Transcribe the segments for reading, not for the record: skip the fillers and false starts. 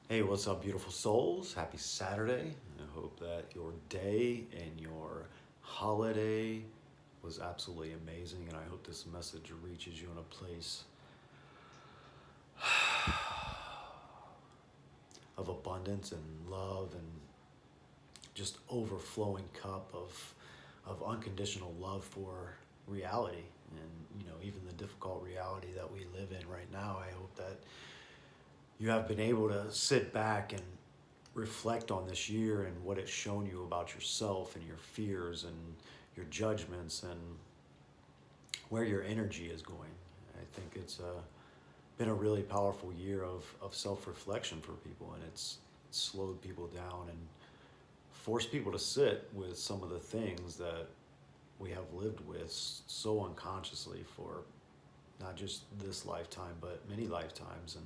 Hey, what's up, beautiful souls? Happy Saturday. I hope that your day and your holiday was absolutely amazing, and I hope this message reaches you in a place of abundance and love and just overflowing cup of unconditional love for reality and even the difficult reality that we live in right now. I hope that you have been able to sit back and reflect on this year and what it's shown you about yourself and your fears and your judgments and where your energy is going. I think it's been a really powerful year of self-reflection for people, and it's slowed people down and forced people to sit with some of the things that we have lived with so unconsciously for not just this lifetime but many lifetimes and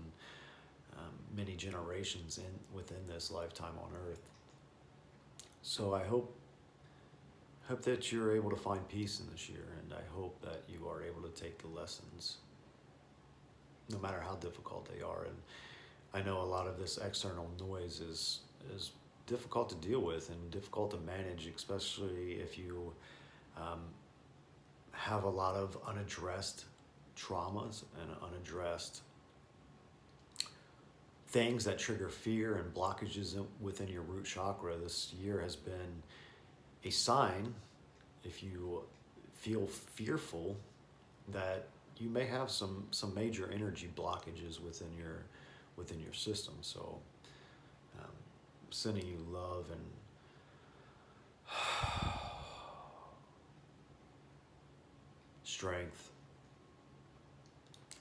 many generations within this lifetime on earth. So I hope that you're able to find peace in this year, and I hope that you are able to take the lessons, no matter how difficult they are. And I know a lot of this external noise is difficult to deal with and difficult to manage, especially if you um, have a lot of unaddressed traumas and unaddressed things that trigger fear and blockages within your root chakra. This year has been a sign, if you feel fearful, that you may have some major energy blockages within your system. So um, sending you love and strength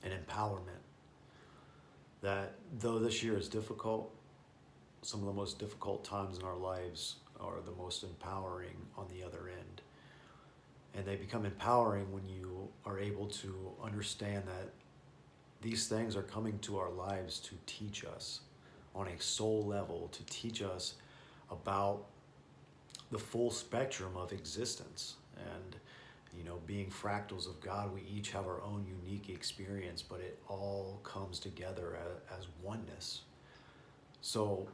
and empowerment, that though this year is difficult, some of the most difficult times in our lives are the most empowering on the other end. And they become empowering when you are able to understand that these things are coming to our lives to teach us on a soul level, to teach us about the full spectrum of existence. And being fractals of God, we each have our own unique experience, but it all comes together as oneness. So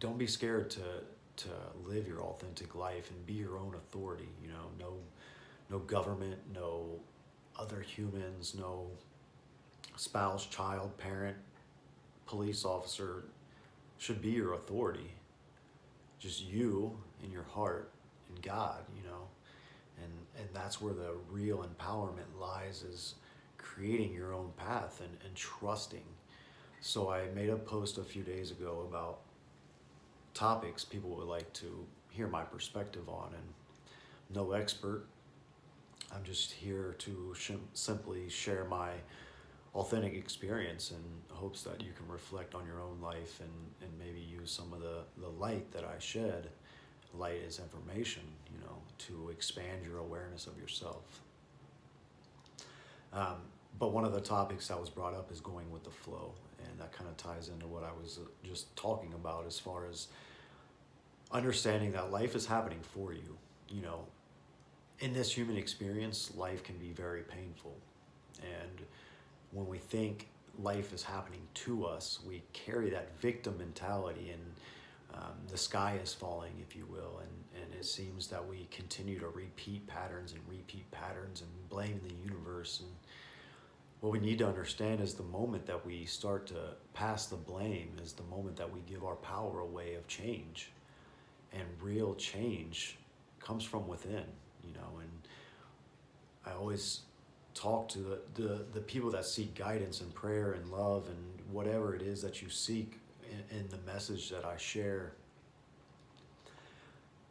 don't be scared to live your authentic life and be your own authority. No government, no other humans, no spouse, child, parent, police officer should be your authority. Just you and your heart and God, and that's where the real empowerment lies, is creating your own path and trusting. So I made a post a few days ago about topics people would like to hear my perspective on, and no expert. I'm just here to simply share my authentic experience in hopes that you can reflect on your own life and maybe use some of the light that I shed. Light is information, to expand your awareness of yourself. But one of the topics that was brought up is going with the flow, and that kind of ties into what I was just talking about as far as understanding that life is happening for you. In this human experience, life can be very painful. And when we think life is happening to us, we carry that victim mentality, and the sky is falling, if you will. And it seems that we continue to repeat patterns and blame the universe. And what we need to understand is the moment that we start to pass the blame is the moment that we give our power away of change. And real change comes from within, and I always talk to the people that seek guidance and prayer and love and whatever it is that you seek in the message that I share.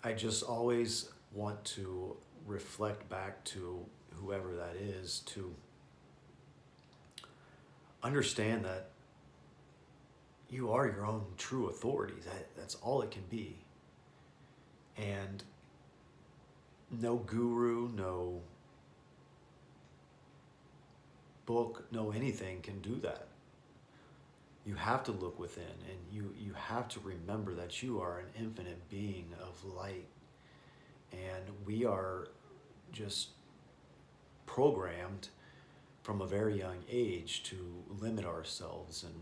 I just always want to reflect back to whoever that is, to understand that you are your own true authority. That's all it can be. And no guru, no book, no anything can do that. You have to look within, and you have to remember that you are an infinite being of light. And we are just programmed from a very young age to limit ourselves. And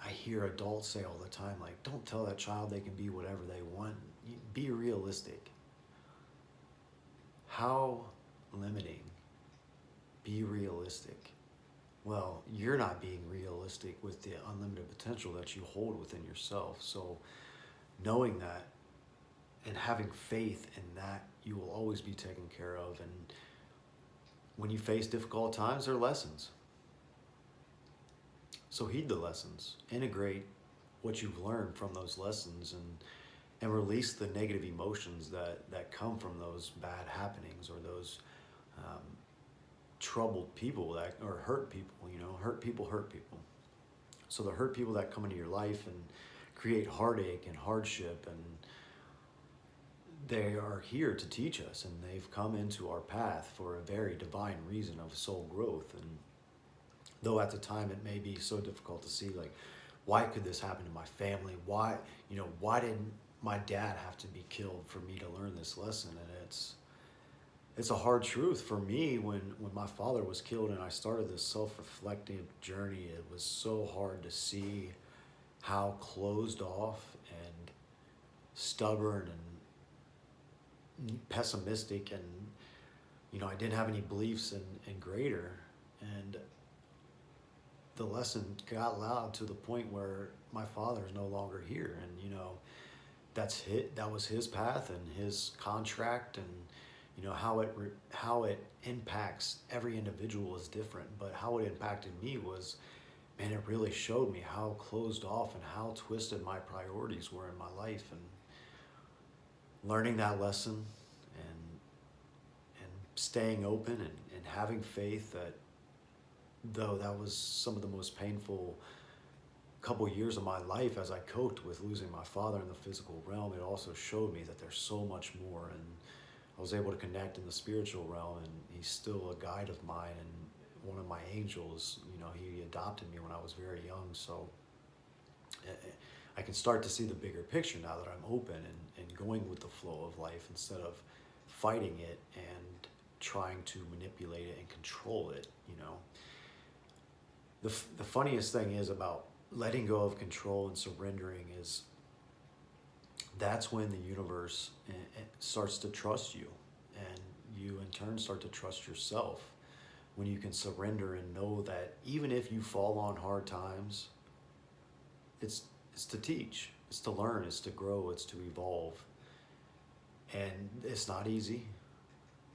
I hear adults say all the time, like, don't tell that child they can be whatever they want. Be realistic. How limiting. Be realistic. Well, you're not being realistic with the unlimited potential that you hold within yourself. So knowing that and having faith in that, you will always be taken care of. And when you face difficult times, they're lessons. So heed the lessons, integrate what you've learned from those lessons, and release the negative emotions that come from those bad happenings or those troubled people that, or hurt people, hurt people hurt people. So the hurt people that come into your life and create heartache and hardship, and they are here to teach us, and they've come into our path for a very divine reason of soul growth. And though at the time it may be so difficult to see, like, why could this happen to my family? Why didn't my dad have to be killed for me to learn this lesson? And it's a hard truth for me. When my father was killed and I started this self-reflective journey, it was so hard to see how closed off and stubborn and pessimistic, and I didn't have any beliefs in greater. And the lesson got loud to the point where my father is no longer here, and that was his path and his contract, and how it impacts every individual is different. But how it impacted me was, man, it really showed me how closed off and how twisted my priorities were in my life. And learning that lesson and staying open and having faith that, though that was some of the most painful couple years of my life as I coped with losing my father in the physical realm, it also showed me that there's so much more. And I was able to connect in the spiritual realm, and he's still a guide of mine and one of my angels. He adopted me when I was very young. So I can start to see the bigger picture now that I'm open and going with the flow of life instead of fighting it and trying to manipulate it and control it. The funniest thing is about letting go of control and surrendering is that's when the universe starts to trust you, and you in turn start to trust yourself. When you can surrender and know that even if you fall on hard times, it's to teach, it's to learn, it's to grow, it's to evolve. And it's not easy,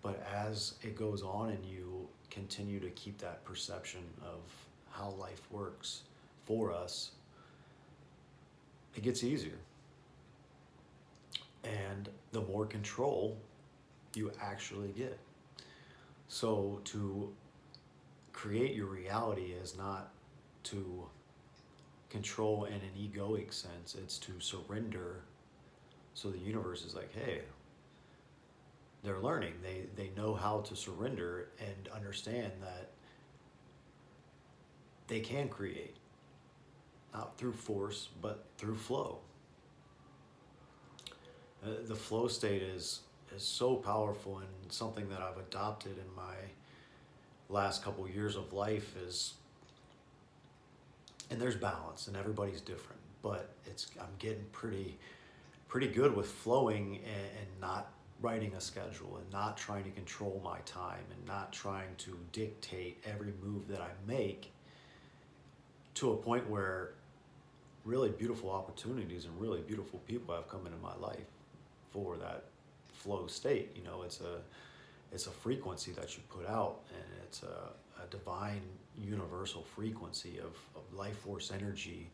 but as it goes on and you continue to keep that perception of how life works for us, it gets easier. And the more control you actually get. So to create your reality is not to control in an egoic sense, it's to surrender. So the universe is like, hey, they're learning. They know how to surrender and understand that they can create, not through force, but through flow. The flow state is so powerful, and something that I've adopted in my last couple years of life is, and there's balance, and everybody's different, but I'm getting pretty good with flowing and not writing a schedule and not trying to control my time and not trying to dictate every move that I make, to a point where really beautiful opportunities and really beautiful people have come into my life for that flow state. It's a frequency that you put out, and it's a divine universal frequency of life force energy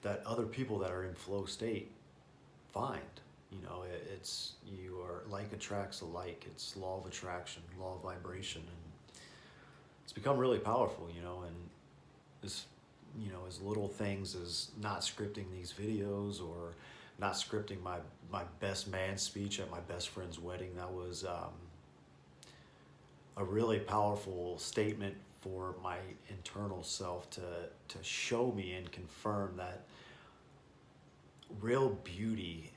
that other people that are in flow state find. It's you are like attracts alike. It's law of attraction, law of vibration, and it's become really powerful. And this, as little things as not scripting these videos or not scripting my best man speech at my best friend's wedding. That was a really powerful statement for my internal self to show me and confirm that real beauty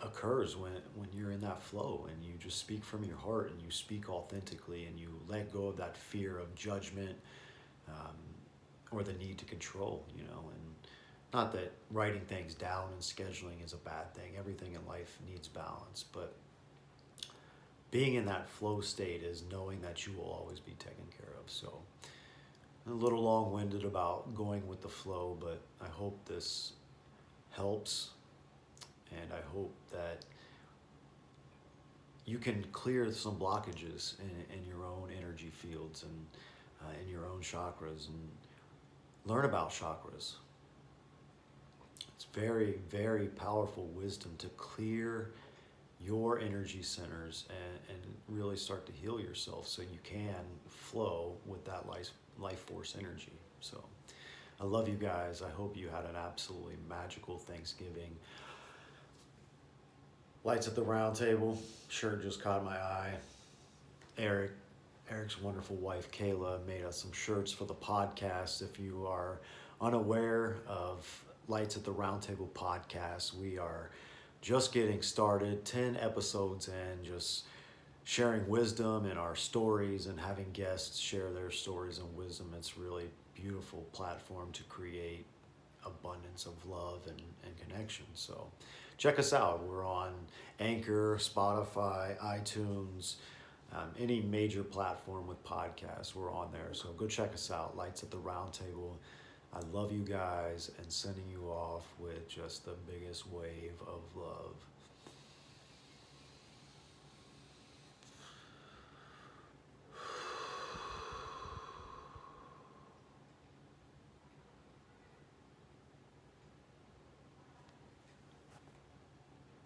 occurs when you're in that flow and you just speak from your heart and you speak authentically and you let go of that fear of judgment, or the need to control, you know, and not that writing things down and scheduling is a bad thing. Everything in life needs balance, but being in that flow state is knowing that you will always be taken care of. So a little long-winded about going with the flow, but I hope this helps, and I hope that you can clear some blockages in your own energy fields and in your own chakras, and learn about chakras. It's very, very powerful wisdom to clear your energy centers and really start to heal yourself so you can flow with that life force energy. So I love you guys. I hope you had an absolutely magical Thanksgiving. Lights at the round table. Shirt just caught my eye. Eric's wonderful wife, Kayla, made us some shirts for the podcast. If you are unaware of Lights at the Round Table podcast, we are just getting started, 10 episodes in, just sharing wisdom and our stories and having guests share their stories and wisdom. It's really beautiful platform to create abundance of love and connection. So check us out. We're on Anchor, Spotify, iTunes, any major platform with podcasts. We're on there. So go check us out. Lights at the Round Table. I love you guys and sending you off with just the biggest wave of love.